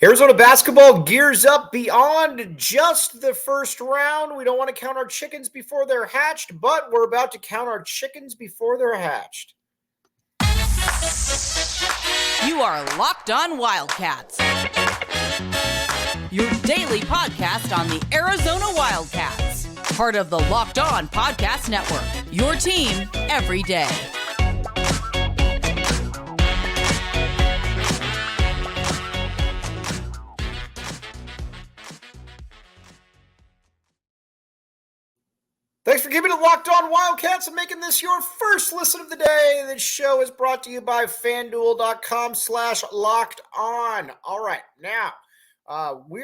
Arizona basketball gears up beyond just the first round. We don't want to count our chickens before they're hatched, but we're about to count our chickens before they're hatched. You are Locked On Wildcats, your daily podcast on the Arizona Wildcats, part of the Locked On Podcast Network, your team every day. Thanks for keeping it locked on Wildcats and making this your first listen of the day. This show is brought to you by FanDuel.com/locked on. All right, now we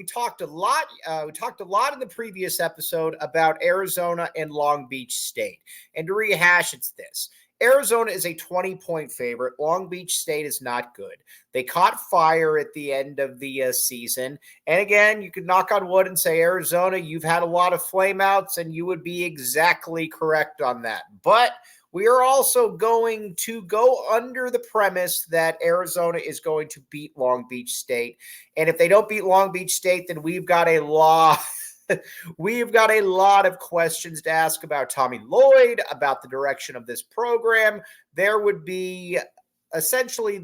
talked a lot. We talked a lot in the previous episode about Arizona and Long Beach State, and to rehash, it's this. Arizona is a 20-point favorite. Long Beach State is not good. They caught fire at the end of the season. And again, you could knock on wood and say, Arizona, you've had a lot of flameouts, and you would be exactly correct on that. But we are also going to go under the premise that Arizona is going to beat Long Beach State. And if they don't beat Long Beach State, then we've got a lot of questions to ask about Tommy Lloyd, about the direction of this program. There would be absolutely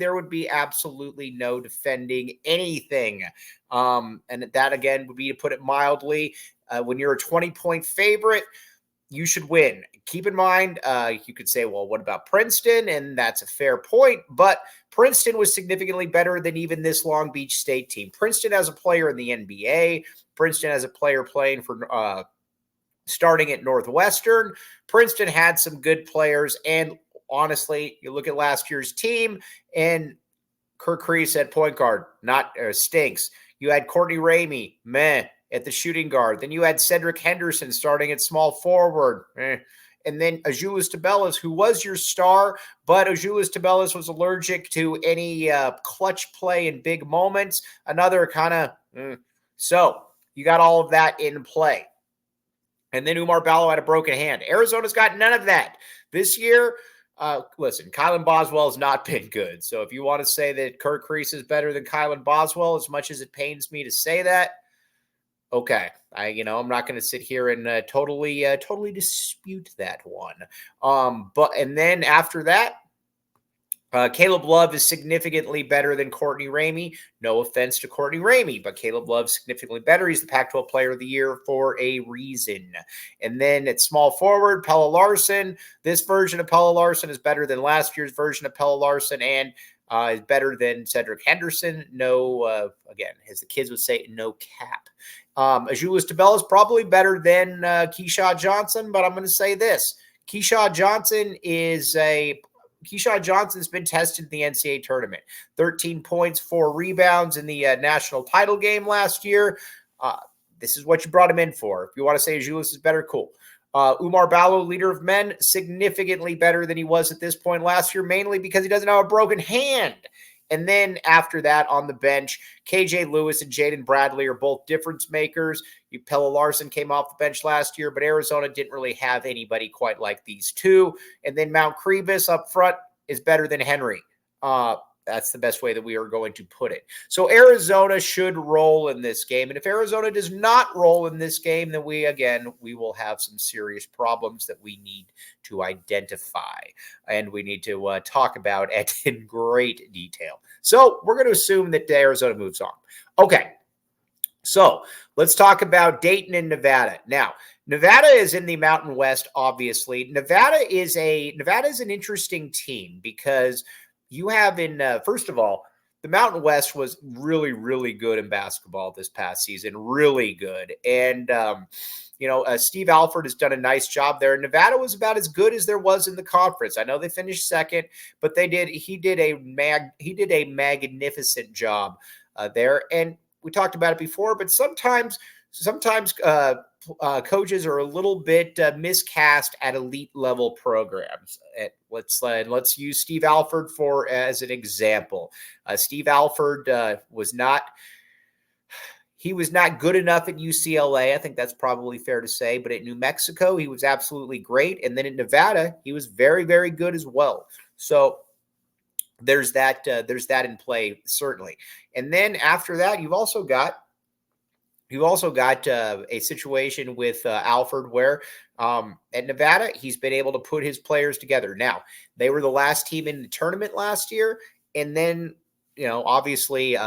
no defending anything. And that, again, would be, to put it mildly, when you're a 20-point favorite, you should win. Keep in mind, you could say, well, what about Princeton? And that's a fair point, but Princeton was significantly better than even this Long Beach State team. Princeton has a player in the NBA. Princeton has a player playing for starting at Northwestern. Princeton had some good players, and honestly, you look at last year's team, and Kirk Crease at point guard, stinks. You had Courtney Ramey, meh, at the shooting guard. Then you had Cedric Henderson starting at small forward, and then Azuolas Tubelis, who was your star, but Azuolas Tubelis was allergic to any clutch play in big moments. Another kind of So you got all of that in play. And then Oumar Ballo had a broken hand. Arizona's got none of that. This year, listen, Kylan Boswell has not been good. So if you want to say that Kirk Crease is better than Kylan Boswell, as much as it pains me to say that, okay. I'm not going to sit here and totally dispute that one. And then after that, Caleb Love is significantly better than Courtney Ramey. No offense to Courtney Ramey, but Caleb Love is significantly better. He's the Pac-12 Player of the Year for a reason. And then at small forward, Pelle Larsson. This version of Pelle Larsson is better than last year's version of Pelle Larsson, and is better than Cedric Henderson. No, again, as the kids would say, no cap. Azuolas Tubelis is probably better than Keyshawn Johnson, but I'm going to say this. Keyshawn Johnson's been tested in the NCAA tournament. 13 points, 4 rebounds in the national title game last year. This is what you brought him in for. If you want to say Azuolas is better, cool. Oumar Ballo, leader of men, significantly better than he was at this point last year, mainly because he doesn't have a broken hand. And then after that, on the bench, KJ Lewis and Jaden Bradley are both difference makers. Pelle Larsson came off the bench last year, but Arizona didn't really have anybody quite like these two. And then Mount Krivas up front is better than Henry. That's the best way that we are going to put it. So Arizona should roll in this game. And if Arizona does not roll in this game, then we will have some serious problems that we need to identify and we need to talk about in great detail. So we're going to assume that Arizona moves on. Okay. So let's talk about Dayton and Nevada. Now, Nevada is in the Mountain West, obviously. Nevada is an interesting team because you have first of all, the Mountain West was really, really good in basketball this past season, really good. And, Steve Alford has done a nice job there. Nevada was about as good as there was in the conference. I know they finished second, but he did a magnificent job there. And we talked about it before, but sometimes coaches are a little bit miscast at elite level programs. Let's use Steve Alford as an example. Steve Alford was not good enough at UCLA. I think that's probably fair to say. But at New Mexico, he was absolutely great. And then at Nevada, he was very, very good as well. So there's that in play, certainly. And then after that, you've also got a situation with Alford where at Nevada, he's been able to put his players together. Now, they were the last team in the tournament last year, and then obviously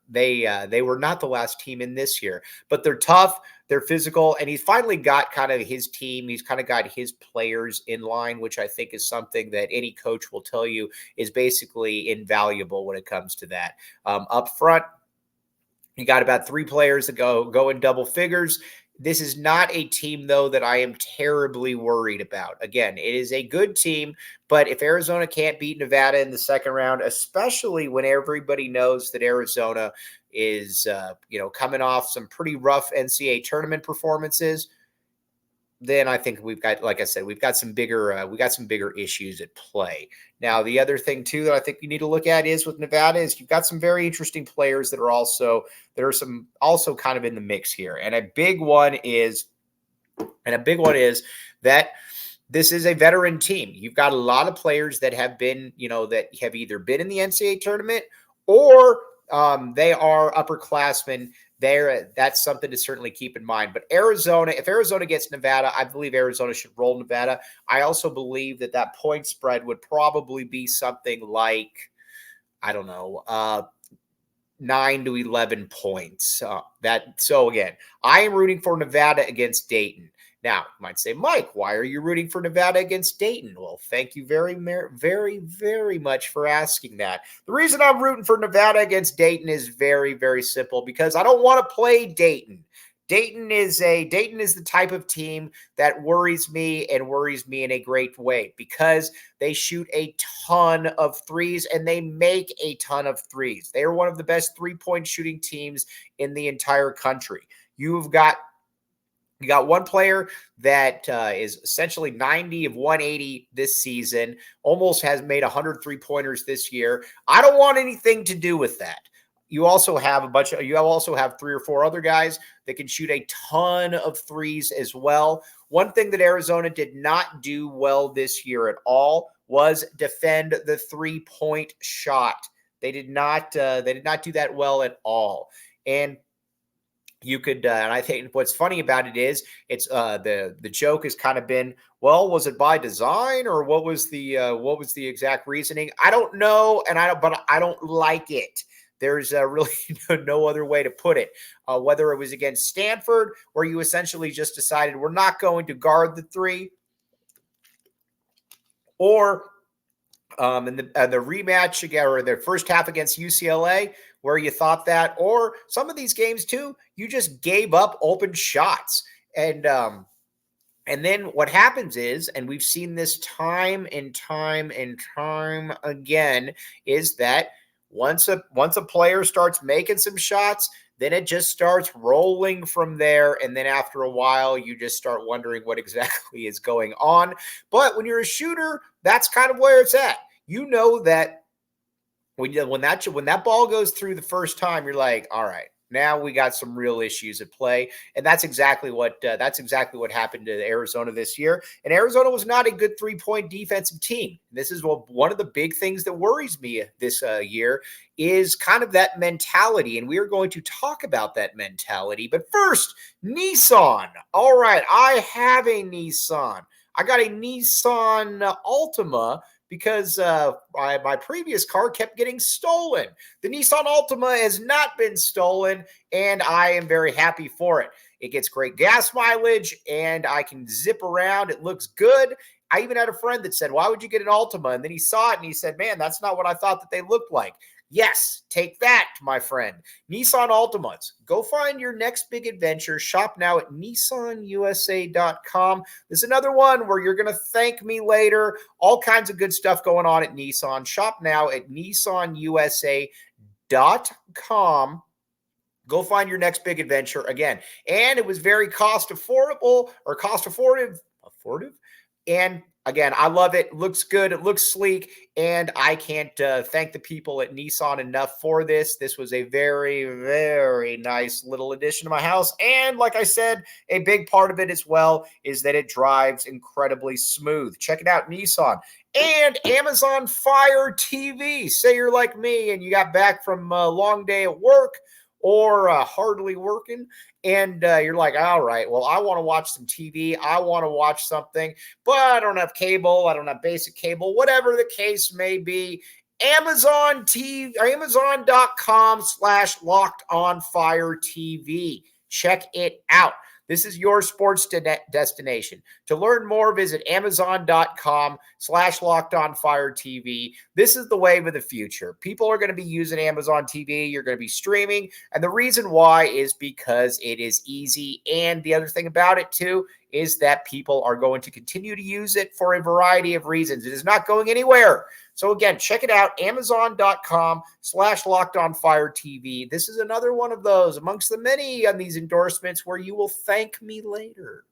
they were not the last team in this year, but they're tough, they're physical, and he's finally got kind of his team. He's kind of got his players in line, which I think is something that any coach will tell you is basically invaluable when it comes to that. Up front, you got about 3 players that go in double figures. This is not a team, though, that I am terribly worried about. Again, it is a good team, but if Arizona can't beat Nevada in the second round, especially when everybody knows that Arizona is, coming off some pretty rough NCAA tournament performances, then I think we've got, like I said, we've got some bigger issues at play. Now, the other thing too that I think you need to look at is with Nevada is you've got some very interesting players that are also kind of in the mix here. And a big one is that this is a veteran team. You've got a lot of players that have been, that have either been in the NCAA tournament or they are upperclassmen. That's something to certainly keep in mind. But if Arizona gets Nevada, I believe Arizona should roll Nevada. I also believe that point spread would probably be something like, I don't know, 9 to 11 points. So again, I am rooting for Nevada against Dayton. Now, you might say, Mike, why are you rooting for Nevada against Dayton? Well, thank you very, very, very much for asking that. The reason I'm rooting for Nevada against Dayton is very, very simple, because I don't want to play Dayton. Dayton is the type of team that worries me in a great way, because they shoot a ton of threes and they make a ton of threes. They are one of the best 3-point shooting teams in the entire country. You got one player that is essentially 90 of 180 this season, almost has made 100 3-pointers this year. I don't want anything to do with that. You also have 3 or 4 other guys that can shoot a ton of threes as well. One thing that Arizona did not do well this year at all was defend the 3-point shot. They did not do that well at all. And you could, and I think what's funny about it is it's the joke has kind of been, well, was it by design or what was the exact reasoning? I don't know, but I don't like it. There's really no other way to put it. Whether it was against Stanford, where you essentially just decided we're not going to guard the 3, or in the rematch again, or the first half against UCLA, where you thought that, or some of these games too, you just gave up open shots. And then what happens is, and we've seen this time and time again, is that once a player starts making some shots, then it just starts rolling from there. And then after a while, you just start wondering what exactly is going on. But when you're a shooter, that's kind of where it's at. You know that when that ball goes through the first time, you're like, all right, now we got some real issues at play. And that's exactly what happened to Arizona this year. And Arizona was not a good 3-point defensive team. This is one of the big things that worries me this year is kind of that mentality. And we are going to talk about that mentality. But first, Nissan. All right, I have a Nissan. I got a Nissan Altima, because my previous car kept getting stolen. The Nissan Altima has not been stolen, and I am very happy for it. It gets great gas mileage, and I can zip around. It looks good. I even had a friend that said, why would you get an Altima? And then he saw it, and he said, man, that's not what I thought that they looked like. Yes, take that, my friend. Nissan Altimas. Go find your next big adventure. Shop now at NissanUSA.com. There's another one where you're going to thank me later. All kinds of good stuff going on at Nissan. Shop now at NissanUSA.com. Go find your next big adventure again. And it was very cost affordable. And Again, I love it. It looks good. It looks sleek. And I can't thank the people at Nissan enough for this. This was a very, very nice little addition to my house. And like I said, a big part of it as well is that it drives incredibly smooth. Check it out, Nissan. And Amazon Fire TV. Say you're like me and you got back from a long day at work or hardly working, and you're like, all right, well, I want to watch some TV. I want to watch something, but I don't have cable. I don't have basic cable, whatever the case may be. Amazon.com/LockedOnFireTV. Check it out. This is your sports destination. To learn more, visit Amazon.com/LockedOnFireTV. This is the wave of the future. People are going to be using Amazon TV. You're going to be streaming. And the reason why is because it is easy. And the other thing about it, too, is that people are going to continue to use it for a variety of reasons. It is not going anywhere. So again, check it out, Amazon.com/LockedOnFireTV. This is another one of those amongst the many on these endorsements where you will thank me later.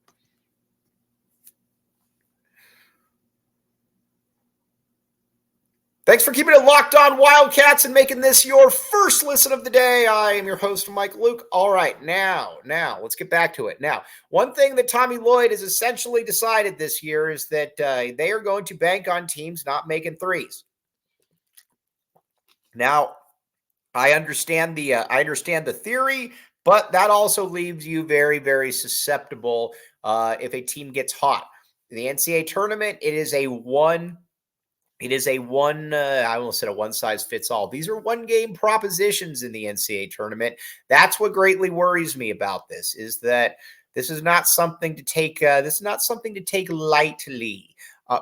Thanks for keeping it locked on Wildcats and making this your first listen of the day. I am your host, Mike Luke. All right, now, let's get back to it. Now, one thing that Tommy Lloyd has essentially decided this year is that they are going to bank on teams not making threes. Now, I understand the theory, but that also leaves you very, very susceptible if a team gets hot. In the NCAA tournament, it is a one. I almost said a one-size-fits-all. These are one-game propositions in the NCAA tournament. That's what greatly worries me about this, is that this is not something to take. Lightly,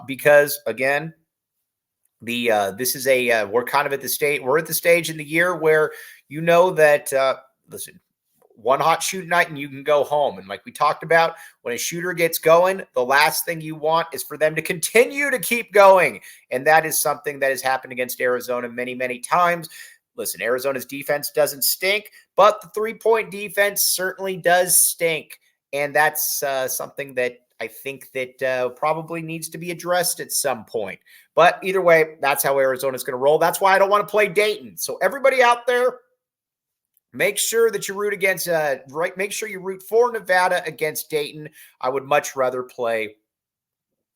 because again, this is we're kind of at the stage. We're at the stage in the year where you know that listen. One hot shoot night and you can go home. And like we talked about, when a shooter gets going, the last thing you want is for them to continue to keep going. And that is something that has happened against Arizona many, many times. Listen, Arizona's defense doesn't stink, but the three-point defense certainly does stink. And that's something that I think that probably needs to be addressed at some point. But either way, that's how Arizona's going to roll. That's why I don't want to play Dayton. So everybody out there, make sure that you root against make sure you root for Nevada against Dayton. I would much rather play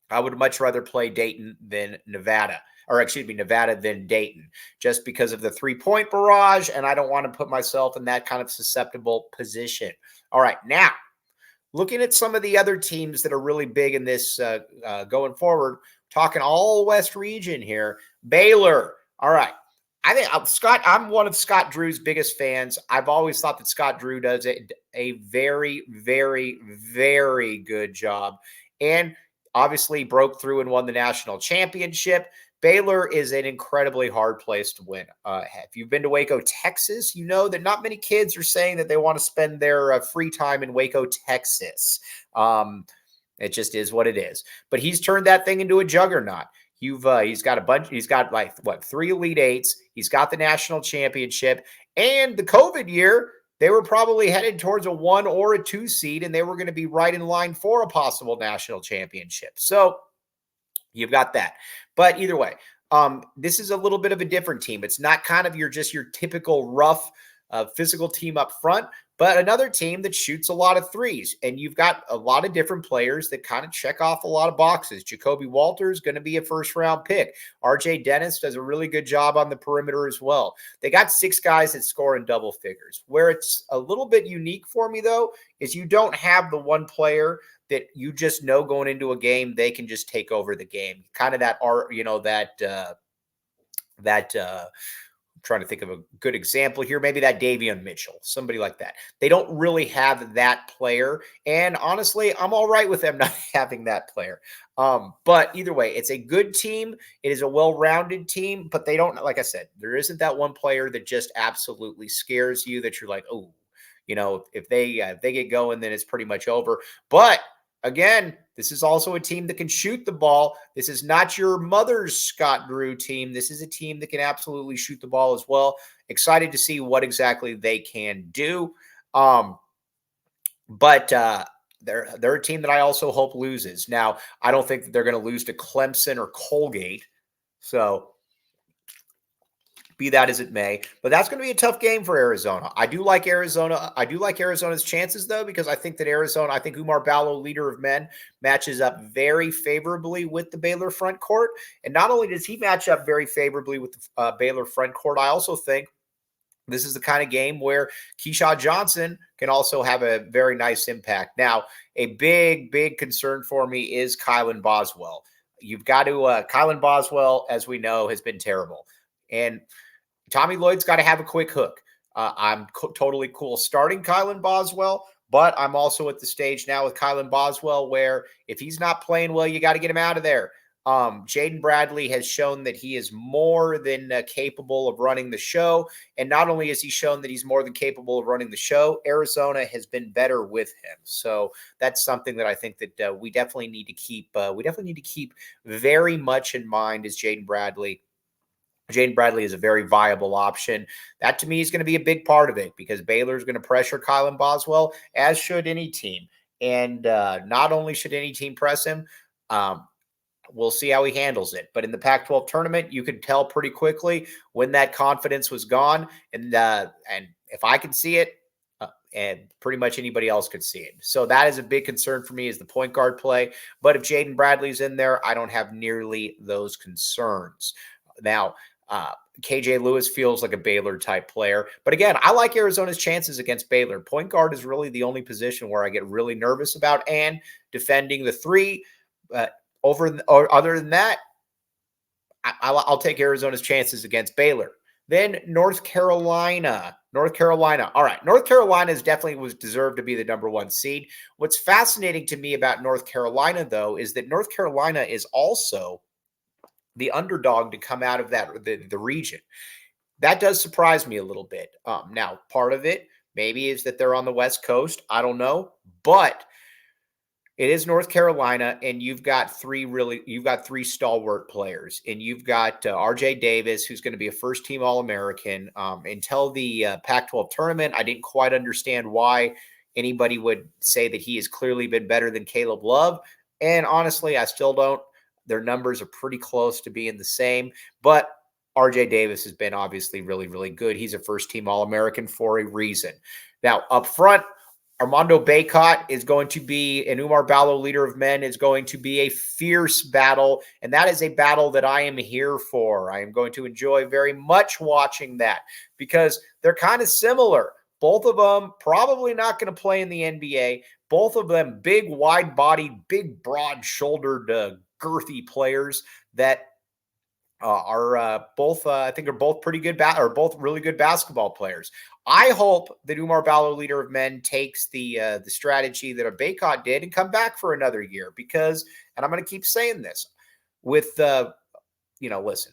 Dayton than Nevada, or excuse me, Nevada than Dayton, just because of the 3-point barrage, and I don't want to put myself in that kind of susceptible position. All right, now looking at some of the other teams that are really big in this going forward, talking all West region here. Baylor. All right. I think I'm one of Scott Drew's biggest fans. I've always thought that Scott Drew does a very, very, very good job, and obviously broke through and won the national championship. Baylor is an incredibly hard place to win. If you've been to Waco, Texas, you know that not many kids are saying that they want to spend their free time in Waco, Texas. It just is what it is. But he's turned that thing into a juggernaut. He's got a bunch. He's got 3 Elite Eights. He's got the national championship, and the COVID year, they were probably headed towards a 1 or a 2 seed, and they were going to be right in line for a possible national championship. So you've got that. But either way, this is a little bit of a different team. It's not kind of your typical rough physical team up front, but another team that shoots a lot of threes. And you've got a lot of different players that kind of check off a lot of boxes. Jacoby Walters is going to be a first-round pick. RJ Dennis does a really good job on the perimeter as well. They got 6 guys that score in double figures. Where it's a little bit unique for me, though, is you don't have the one player that you just know going into a game, they can just take over the game. Kind of that art, trying to think of a good example here. Maybe that Davion Mitchell, somebody like that. They don't really have that player. And honestly, I'm all right with them not having that player. But either way, it's a good team. It is a well-rounded team, but they don't, like I said, there isn't that one player that just absolutely scares you that you're like, oh, if they get going, then it's pretty much over. But again, this is also a team that can shoot the ball. This is not your mother's Scott Drew team. This is a team that can absolutely shoot the ball as well. Excited to see what exactly they can do. But they're a team that I also hope loses. Now, I don't think that they're going to lose to Clemson or Colgate. So be that as it may, but that's going to be a tough game for Arizona. I do like Arizona. I do like Arizona's chances, though, because I think that I think Umar Ballo, leader of men, matches up very favorably with the Baylor front court. And not only does he match up very favorably with the Baylor front court, I also think this is the kind of game where Keyshawn Johnson can also have a very nice impact. Now, a big concern for me is Kylan Boswell. You've got to, Kylan Boswell, as we know, has been terrible. And Tommy Lloyd's got to have a quick hook. I'm totally cool starting Kylan Boswell, but I'm also at the stage now with Kylan Boswell where if he's not playing well, you got to get him out of there. Jaden Bradley has shown that he is more than capable of running the show. And not only has he shown that he's more than capable of running the show, Arizona has been better with him. So that's something that I think that we definitely need to keep. We definitely need to keep very much in mind as Jaden Bradley. Jaden Bradley is a very viable option. That, to me, is going to be a big part of it because Baylor is going to pressure Kylan Boswell, as should any team. And not only should any team press him, we'll see how he handles it. But in the Pac-12 tournament, you could tell pretty quickly when that confidence was gone. And if I could see it, and pretty much anybody else could see it. So that is a big concern for me is the point guard play. But if Jaden Bradley's in there, I don't have nearly those concerns. Now, KJ Lewis feels like a Baylor type player. But again, I like Arizona's chances against Baylor. Point guard is really the only position where I get really nervous about, and defending the three. Other than that, I'll take Arizona's chances against Baylor. Then North Carolina. All right. North Carolina was deserved to be the number one seed. What's fascinating to me about North Carolina, though, is that North Carolina is also the underdog to come out of the region. That does surprise me a little bit. Now, part of it maybe is that they're on the West Coast. I don't know, but it is North Carolina, and you've got three stalwart players, and you've got RJ Davis, who's going to be a first-team All-American. Until the Pac-12 tournament, I didn't quite understand why anybody would say that he has clearly been better than Caleb Love, and honestly, I still don't. Their numbers are pretty close to being the same, but RJ Davis has been obviously really, really good. He's a first-team All-American for a reason. Now, up front, Armando Bacot is going to be, and Umar Ballo, leader of men, is going to be a fierce battle, and that is a battle that I am here for. I am going to enjoy very much watching that because they're kind of similar. Both of them probably not going to play in the NBA. Both of them big, wide-bodied, big, broad-shouldered, girthy players that are both, I think, are both pretty good, or both really good basketball players. I hope that Umar Ballo, leader of men, takes the strategy that a Bacot did and come back for another year because, and I'm going to keep saying this, with listen,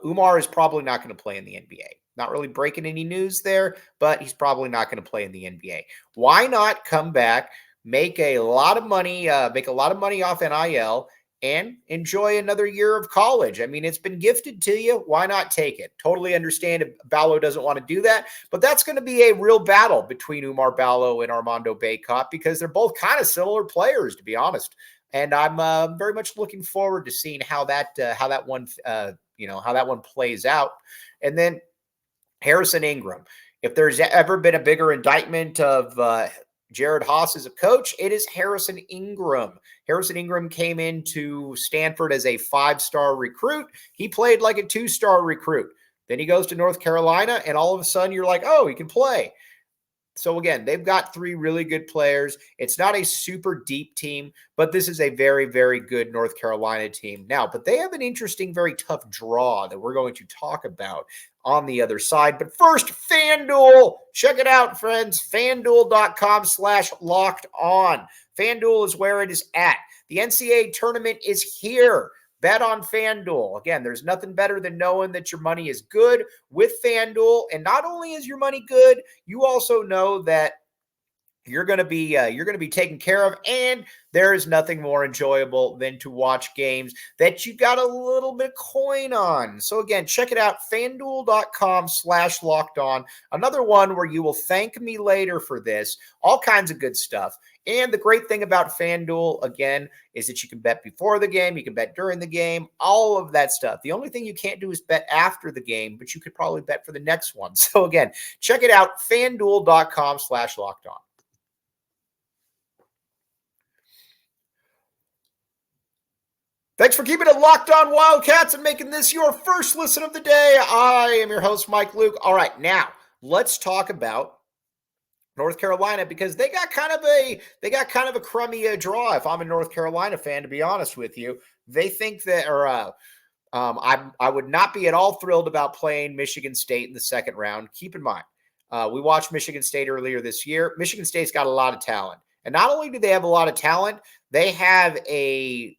Umar is probably not going to play in the NBA. Not really breaking any news there, but he's probably not going to play in the NBA. Why not come back, make a lot of money off NIL, and enjoy another year of college? I mean, it's been gifted to you. Why not take it? Totally understand if Ballo doesn't want to do that, but that's going to be a real battle between Umar Ballo and Armando Bacot because they're both kind of similar players, to be honest. And I'm very much looking forward to seeing how that one plays out. And then Harrison Ingram. If there's ever been a bigger indictment of Jared Haas as a coach, it is Harrison Ingram. Harrison Ingram came into Stanford as a 5-star recruit. He played like a 2-star recruit. Then he goes to North Carolina, and all of a sudden you're like, oh, he can play. So again, they've got 3 really good players. It's not a super deep team, but this is a very, very good North Carolina team now. But they have an interesting, very tough draw that we're going to talk about on the other side. But first, FanDuel. Check it out, friends. FanDuel.com/locked-on. FanDuel is where it is at. The NCAA tournament is here. Bet on FanDuel. Again, there's nothing better than knowing that your money is good with FanDuel. And not only is your money good, you also know that you're going to be taken care of, and there is nothing more enjoyable than to watch games that you got a little bit of coin on. So again, check it out, FanDuel.com/lockedon. Another one where you will thank me later for this. All kinds of good stuff. And the great thing about FanDuel, again, is that you can bet before the game, you can bet during the game, all of that stuff. The only thing you can't do is bet after the game, but you could probably bet for the next one. So again, check it out, FanDuel.com/lockedon. Thanks for keeping it locked on Wildcats and making this your first listen of the day. I am your host, Mike Luke. All right, now let's talk about North Carolina, because they got kind of a crummy draw. If I'm a North Carolina fan, to be honest with you, they think that, I would not be at all thrilled about playing Michigan State in the second round. Keep in mind, we watched Michigan State earlier this year. Michigan State's got a lot of talent, and not only do they have a lot of talent, they have they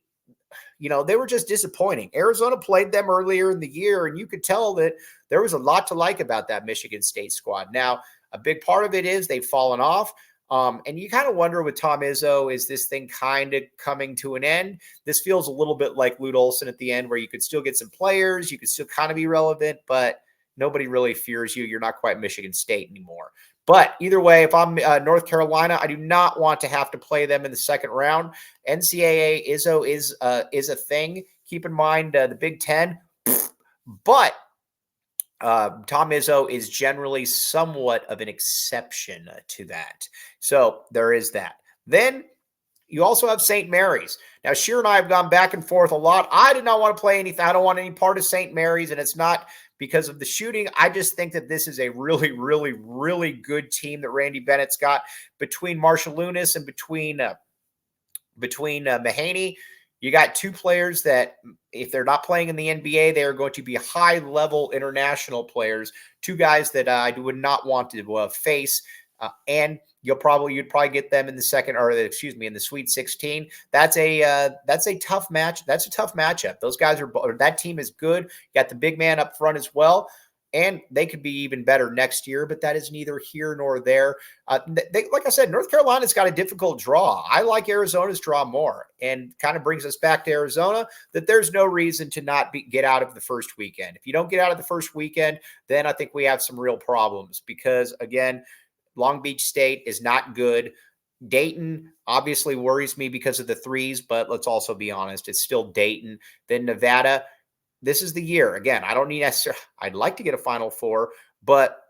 were just disappointing. Arizona played them earlier in the year, and you could tell that there was a lot to like about that Michigan State squad. Now, a big part of it is they've fallen off. And you kind of wonder with Tom Izzo, is this thing kind of coming to an end? This feels a little bit like Lute Olson at the end, where you could still get some players, you could still kind of be relevant, but nobody really fears you. You're not quite Michigan State anymore. But either way, if I'm North Carolina, I do not want to have to play them in the second round. NCAA Izzo is a thing. Keep in mind the Big Ten, but Tom Izzo is generally somewhat of an exception to that. So there is that. Then you also have St. Mary's. Now, Sheer and I have gone back and forth a lot. I did not want to play anything. I don't want any part of St. Mary's, and it's not because of the shooting. I just think that this is a really, really, really good team that Randy Bennett's got between Marshall Lunas and between Mahaney. You got two players that, if they're not playing in the NBA, they are going to be high-level international players. Two guys that I would not want to face, and you'd probably get them in the in the Sweet 16. That's a tough match. That's a tough matchup. Those guys that team is good. You got the big man up front as well. And they could be even better next year, but that is neither here nor there. Like I said, North Carolina's got a difficult draw. I like Arizona's draw more, and kind of brings us back to Arizona, that there's no reason to not get out of the first weekend. If you don't get out of the first weekend, then I think we have some real problems, because, again, Long Beach State is not good. Dayton obviously worries me because of the threes, but let's also be honest, it's still Dayton. Then Nevada. This is the year. Again, I don't need necessarily, I'd like to get a Final Four, but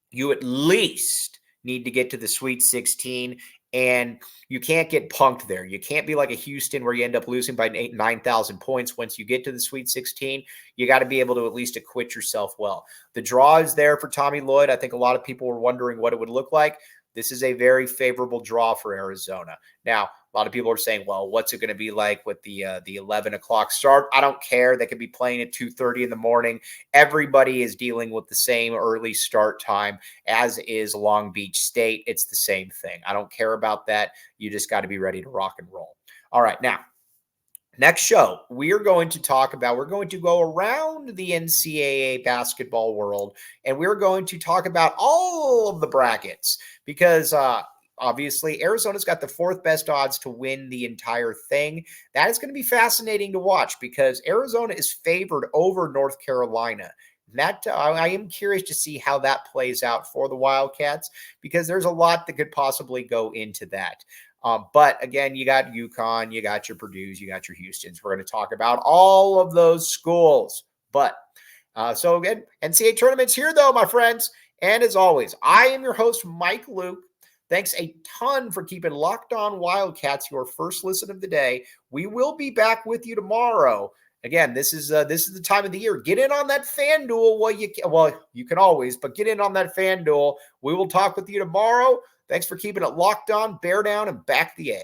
you at least need to get to the Sweet 16, and you can't get punked there. You can't be like a Houston where you end up losing by 9,000 points. Once you get to the Sweet 16, you got to be able to at least acquit yourself well. The draw is there for Tommy Lloyd. I think a lot of people were wondering what it would look like. This is a very favorable draw for Arizona. Now, a lot of people are saying, well, what's it going to be like with the 11 o'clock start? I don't care. They could be playing at 2:30 in the morning. Everybody is dealing with the same early start time, as is Long Beach State. It's the same thing. I don't care about that. You just got to be ready to rock and roll. All right, now, next show, we're going to go around the NCAA basketball world, and we're going to talk about all of the brackets, because obviously Arizona's got the fourth best odds to win the entire thing. That is going to be fascinating to watch, because Arizona is favored over North Carolina. That I am curious to see how that plays out for the Wildcats, because there's a lot that could possibly go into that. But again, you got UConn, you got your Purdue's, you got your Houston's. We're going to talk about all of those schools. But so again, NCAA tournaments here, though, my friends. And as always, I am your host, Mike Luke. Thanks a ton for keeping Locked On Wildcats your first listen of the day. We will be back with you tomorrow. Again, this is the time of the year. Get in on that FanDuel while you can. Well, you can always, but get in on that FanDuel. We will talk with you tomorrow. Thanks for keeping it locked on. Bear down and back the A.